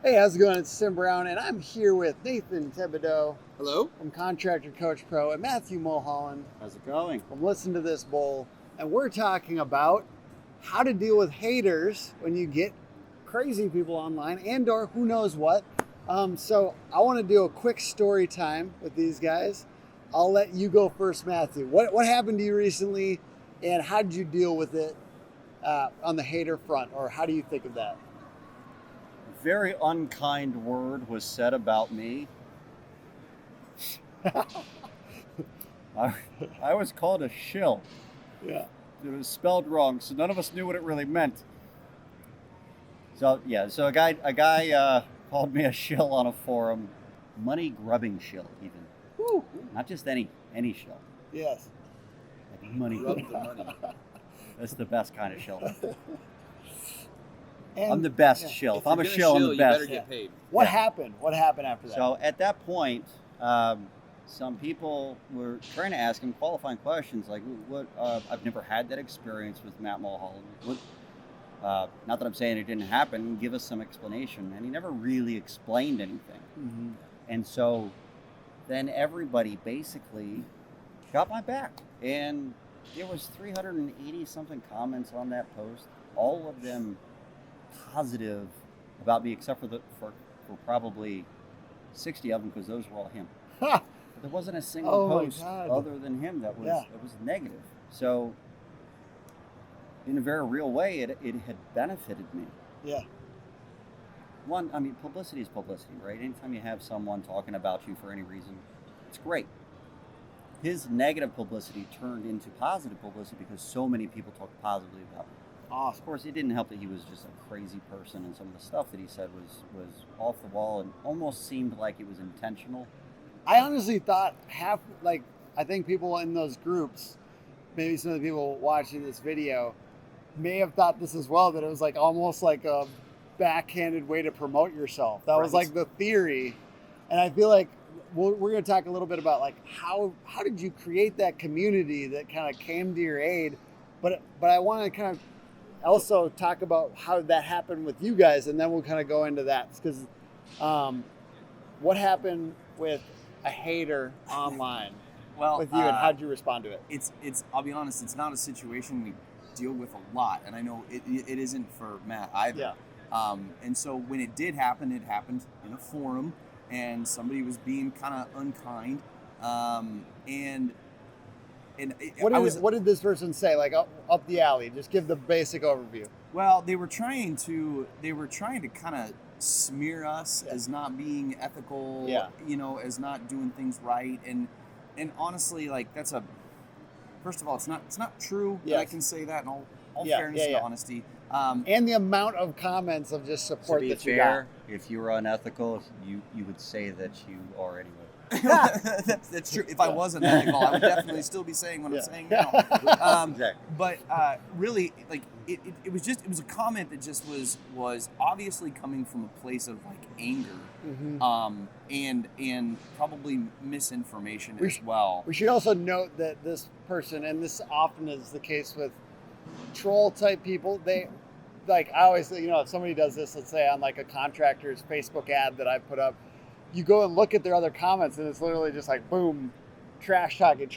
Hey, how's it going? It's Tim Brown, and I'm here with Nathan Tebedo Hello. from Contractor Coach Pro and Matthew Mulholland How's it going? from Listen to This Bowl. And we're talking about how to deal with haters when you get crazy people online and or who knows what. So I want to do a quick story time with these guys. I'll let you go first, Matthew. What happened to you recently, and how did you deal with it on the hater front, or how do you think of that? Very unkind word was said about me. I was called a shill. Yeah. It was spelled wrong, so none of us knew what it really meant. So a guy called me a shill on a forum, money grubbing shill even. Woo. Not just any shill. Yes. Like money. Rub the money. That's the best kind of shill. And I'm the best shill. If I'm a you're shill, I'm the you best. better get paid. What Yeah. happened? What happened after that? So at that point, some people were trying to ask him qualifying questions like, "What? I've never had that experience with Matt Mulholland. Not that I'm saying it didn't happen. Give us some explanation." And he never really explained anything. Mhm. And so then everybody basically got my back, and there was 380 something comments on that post, all of them positive about me, except for probably 60 of them, because those were all him. Ha! But there wasn't a single Oh my post God. other than him that was Yeah. negative. So in a very real way, it had benefited me. Yeah. One, I mean, publicity is publicity, right? Anytime you have someone talking about you for any reason, it's great. His negative publicity turned into positive publicity because so many people talked positively about him. Of Awesome. course, it didn't help that he was just a crazy person, and some of the stuff that he said was off the wall and almost seemed like it was intentional. I honestly thought I think people in those groups, maybe some of the people watching this video, may have thought this as well, that it was like almost like a backhanded way to promote yourself. That was Right. like the theory. And I feel like we're going to talk a little bit about like how did you create that community that kind of came to your aid, but I want to kind of also talk about how that happened with you guys, and then we'll kind of go into that, because what happened with a hater online Well, with you, and how did you respond to it? It's. I'll be honest. It's not a situation we deal with a lot, and I know it isn't for Matt either. Yeah. And so when it did happen, it happened in a forum, and somebody was being kind of unkind. What did this person say? Like up the alley? Just give the basic overview. Well, they were trying to kind of smear us as not being ethical, Yeah. As not doing things right, and honestly, like first of all, it's not true that I Yes. can say that in all Yeah, fairness yeah, and yeah. honesty. And the amount of comments of just To support be that you fair, if you were unethical, you would say that you are anyway. that's true. If I wasn't ethical, I would definitely still be saying what Yeah. I'm saying now. Exactly. But really, like it was a comment that just was obviously coming from a place of like anger, and probably misinformation as well. We should also note that this person, and this often is the case with troll type people, they like, I always say, if somebody does this, let's say on like a contractor's Facebook ad that I put up, you go and look at their other comments, and it's literally just like boom, trash talking.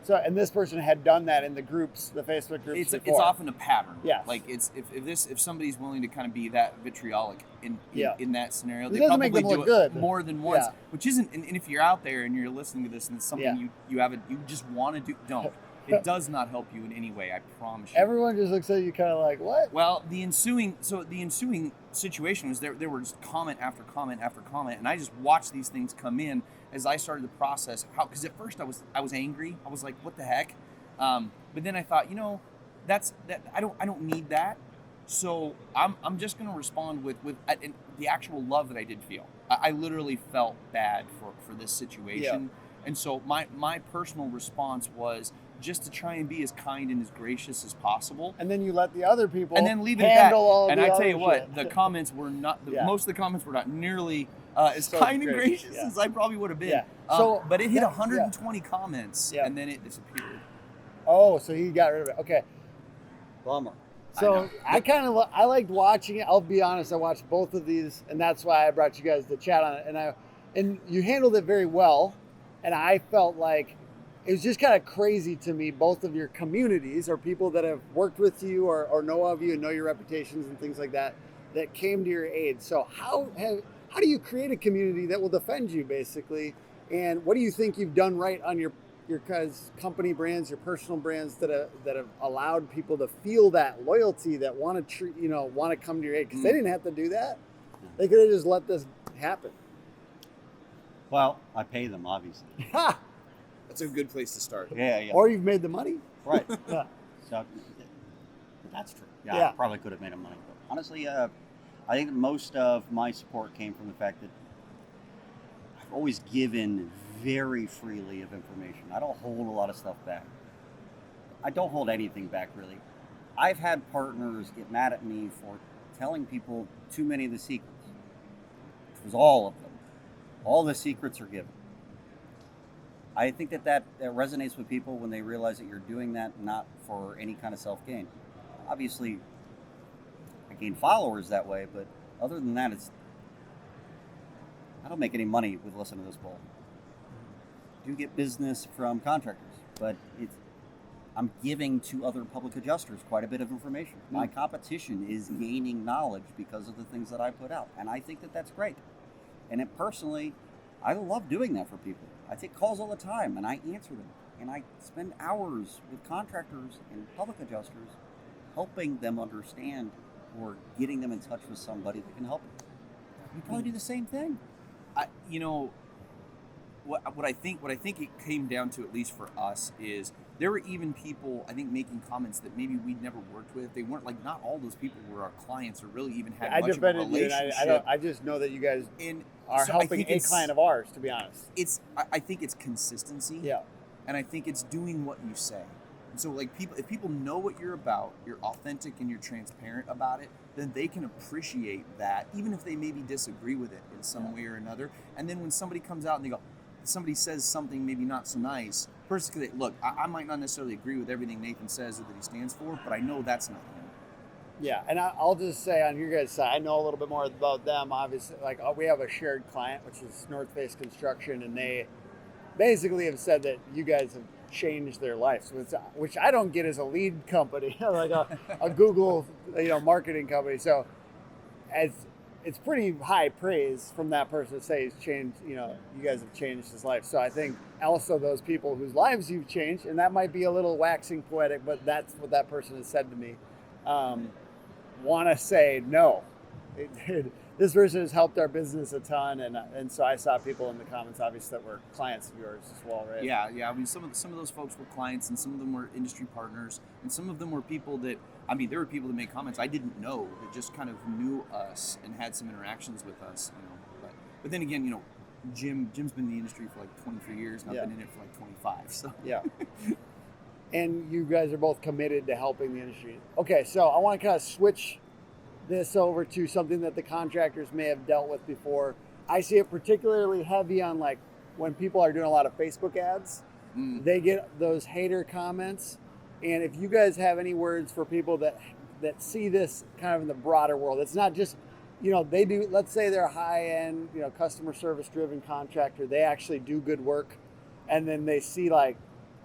So, and this person had done that in the groups, the Facebook groups. It's before. often a pattern. Yes. Like if somebody's willing to kind of be that vitriolic in that scenario, It they doesn't probably make them do look it good. more than once. Yeah. Which isn't, and if you're out there and you're listening to this and it's something you just want to do, don't. It does not help you in any way. I promise you. Everyone just looks at you kind of like, what? Well, the ensuing situation was there were just comment after comment after comment, and I just watched these things come in as I started the process. Because at first I was angry. I was like, what the heck? But then I thought, that's I don't need that. So I'm just going to respond with the actual love that I did feel. I literally felt bad for this situation. And so my personal response was just to try and be as kind and as gracious as possible. And then you let the other people And then leave it at handle that. all And the I tell other you what, shit. the comments were not, most of the comments were not nearly as So kind and gracious, gracious yeah. as I probably would have been. Yeah. So but it hit that- 120 comments Yeah. and then it disappeared. Oh, so he got rid of it. Okay. Bummer. So I liked watching it. I'll be honest, I watched both of these, and that's why I brought you guys to chat on it. And you handled it very well, and I felt like it was just kind of crazy to me. Both of your communities, or people that have worked with you or know of you and know your reputations and things like that, that came to your aid. So how do you create a community that will defend you, basically? And what do you think you've done right on your company brands, your personal brands that have allowed people to feel that loyalty, that want to come to your aid? Because they didn't have to do that; they could have just let this happen. Well, I pay them, obviously. That's a good place to start. Yeah. Or you've made the money. Right. Yeah. So that's true. Yeah, I probably could have made them money. But honestly, I think most of my support came from the fact that I've always given very freely of information. I don't hold a lot of stuff back. I don't hold anything back, really. I've had partners get mad at me for telling people too many of the secrets. It was all of them. All the secrets are given. I think that resonates with people when they realize that you're doing that not for any kind of self-gain. Obviously, I gain followers that way, but other than that, I don't make any money with listening to this bull. I do get business from contractors, but I'm giving to other public adjusters quite a bit of information. My competition is gaining knowledge because of the things that I put out, and I think that that's great. And personally, I love doing that for people. I take calls all the time, and I answer them. And I spend hours with contractors and public adjusters helping them understand or getting them in touch with somebody that can help them. You probably do the same thing. What I think it came down to, at least for us, is there were even people, I think, making comments that maybe we'd never worked with. They weren't like, not all those people were our clients or really even had much of a relationship. I just know that you guys are helping a client of ours, to be honest. I think it's consistency. Yeah. And I think it's doing what you say. And so, like, if people know what you're about, you're authentic and you're transparent about it, then they can appreciate that, even if they maybe disagree with it in some way or another. And then when somebody comes out and somebody says something maybe not so nice, personally, look, I might not necessarily agree with everything Nathan says or that he stands for, but I know that's not him. Yeah, and I'll just say on your guys' side, I know a little bit more about them, obviously. Like, we have a shared client, which is North Face Construction, and they basically have said that you guys have changed their lives, which I don't get as a lead company, like a Google, marketing company. So it's pretty high praise from that person to say he's changed, you guys have changed his life. So I think also those people whose lives you've changed, and that might be a little waxing poetic, but that's what that person has said to me, want to say, no, this person has helped our business a ton. And so I saw people in the comments, obviously, that were clients of yours as well, right? Yeah. I mean, some of those folks were clients, and some of them were industry partners, and some of them were people that, there were people that made comments I didn't know that just kind of knew us and had some interactions with us, But then again, Jim's been in the industry for like 23 years, and I've been in it for like 25. So yeah. And you guys are both committed to helping the industry. Okay, so I want to kind of switch this over to something that the contractors may have dealt with before. I see it particularly heavy on, like, when people are doing a lot of Facebook ads. They get those hater comments. And if you guys have any words for people that see this kind of in the broader world, it's not just, they do, let's say they're a high-end, customer service-driven contractor. They actually do good work. And then they see, like,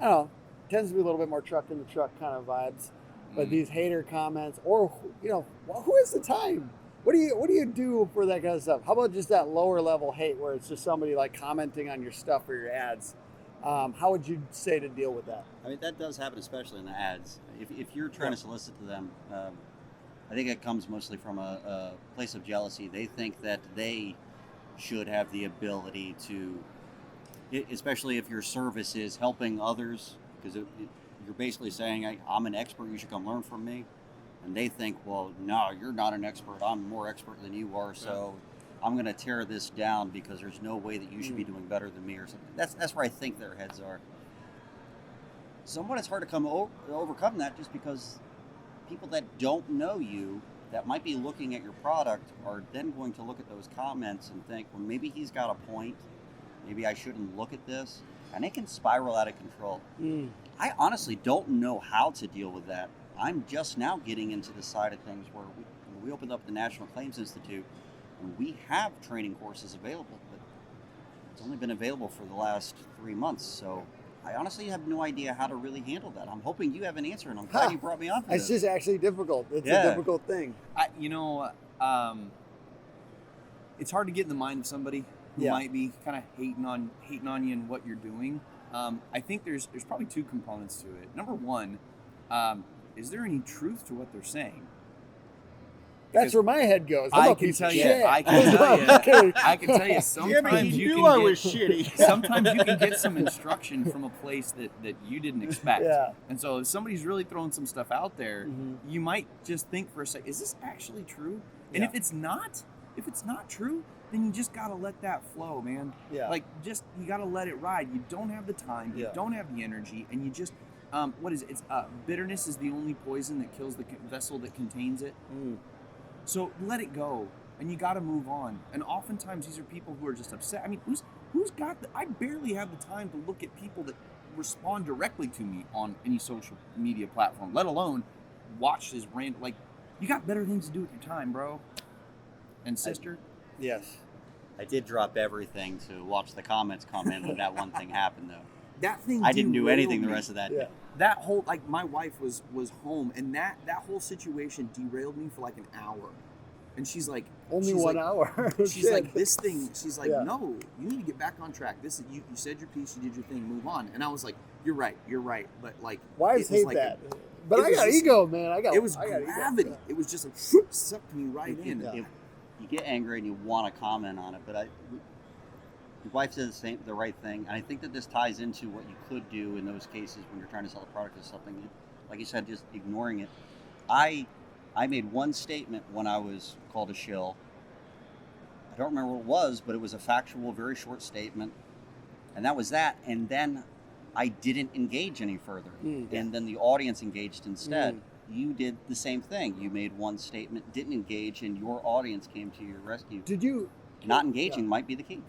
I don't know, tends to be a little bit more truck in the truck kind of vibes. But these hater comments, or, who has the time? What do you do for that kind of stuff? How about just that lower level hate where it's just somebody like commenting on your stuff or your ads? How would you say to deal with that? That does happen, especially in the ads. If you're trying to solicit to them, I think it comes mostly from a place of jealousy. They think that they should have the ability to, especially if your service is helping others, because you're basically saying, I'm an expert, you should come learn from me. And they think, well, no, you're not an expert, I'm more expert than you are, so I'm going to tear this down because there's no way that you should be doing better than me or something. That's where I think their heads are. Somewhat it's hard to overcome that, just because people that don't know you, that might be looking at your product, are then going to look at those comments and think, well, maybe he's got a point, maybe I shouldn't look at this. And it can spiral out of control. I honestly don't know how to deal with that. I'm just now getting into the side of things where we opened up the National Claims Institute, and we have training courses available, but it's only been available for the last 3 months. So I honestly have no idea how to really handle that. I'm hoping you have an answer, and I'm glad you brought me on for It's this. just actually difficult. It's a difficult thing. It's hard to get in the mind of somebody who might be kind of hating on you and what you're doing. I think there's probably two components to it. Number one, is there any truth to what they're saying? That's where my head goes. I can tell you. I can tell you. Sometimes you you knew can I get, was shitty. Sometimes you can get some instruction from a place that you didn't expect. Yeah. And so if somebody's really throwing some stuff out there, you might just think for a second, is this actually true? And if it's not true, then you just gotta let that flow, man. Yeah. Like you gotta let it ride. You don't have the time. You don't have the energy, and you just. What is it? It's bitterness is the only poison that kills the vessel that contains it. So let it go, and you got to move on. And oftentimes these are people who are just upset. I mean, who's got I barely have the time to look at people that respond directly to me on any social media platform, let alone watch this random. Like, you got better things to do with your time, bro. And sister. Yes. I did drop everything to watch the comments come in when that one thing happened, though. That thing. I didn't do derailed anything the me. rest of that day. That whole, like, my wife was home, and that whole situation derailed me for like an hour. And she's like, only 1 hour. She's like, this thing. She's like, no, you need to get back on track. This is you said your piece, you did your thing, move on. And I was like, you're right. But like, wives hate like that. But I got ego, man. It was gravity. Ego. It was just like sucked me right in. Yeah. You get angry and you want to comment on it, but your wife says the right thing, and I think that this ties into what you could do in those cases when you're trying to sell a product or something. Like you said, just ignoring it. I made one statement when I was called a shill. I don't remember what it was, but it was a factual, very short statement, and that was that. And then I didn't engage any further, and then the audience engaged instead. You did the same thing. You made one statement, didn't engage, and your audience came to your rescue. Did you? Not engaging might be the key.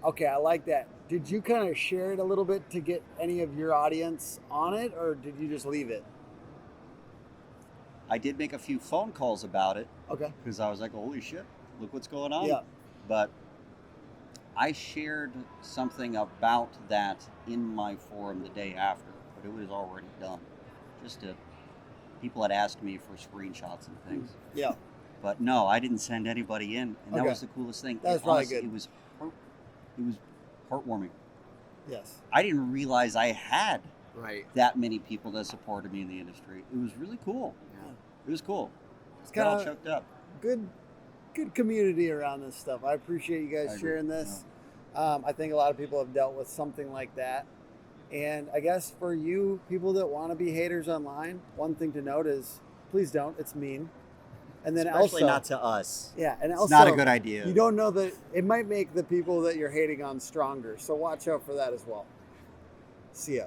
Okay, I like that. Did you kind of share it a little bit to get any of your audience on it, or did you just leave it? I did make a few phone calls about it. Okay. Because I was like, holy shit, look what's going on. Yeah. But I shared something about that in my forum the day after, but it was already done. People had asked me for screenshots and things. Yeah. But no, I didn't send anybody in, and that was the coolest thing. That was probably good. It was heartwarming. Yes. I didn't realize I had Right. that many people that supported me in the industry. It was really cool. Yeah. It was cool. It's Got all kind of choked up. good community around this stuff. I appreciate you guys sharing this. I think a lot of people have dealt with something like that. And I guess for you people that want to be haters online, one thing to note is please don't. It's mean. And then Especially also, not to us. yeah, and It's also not a good idea. You don't know that it might make the people that you're hating on stronger. So watch out for that as well. See ya.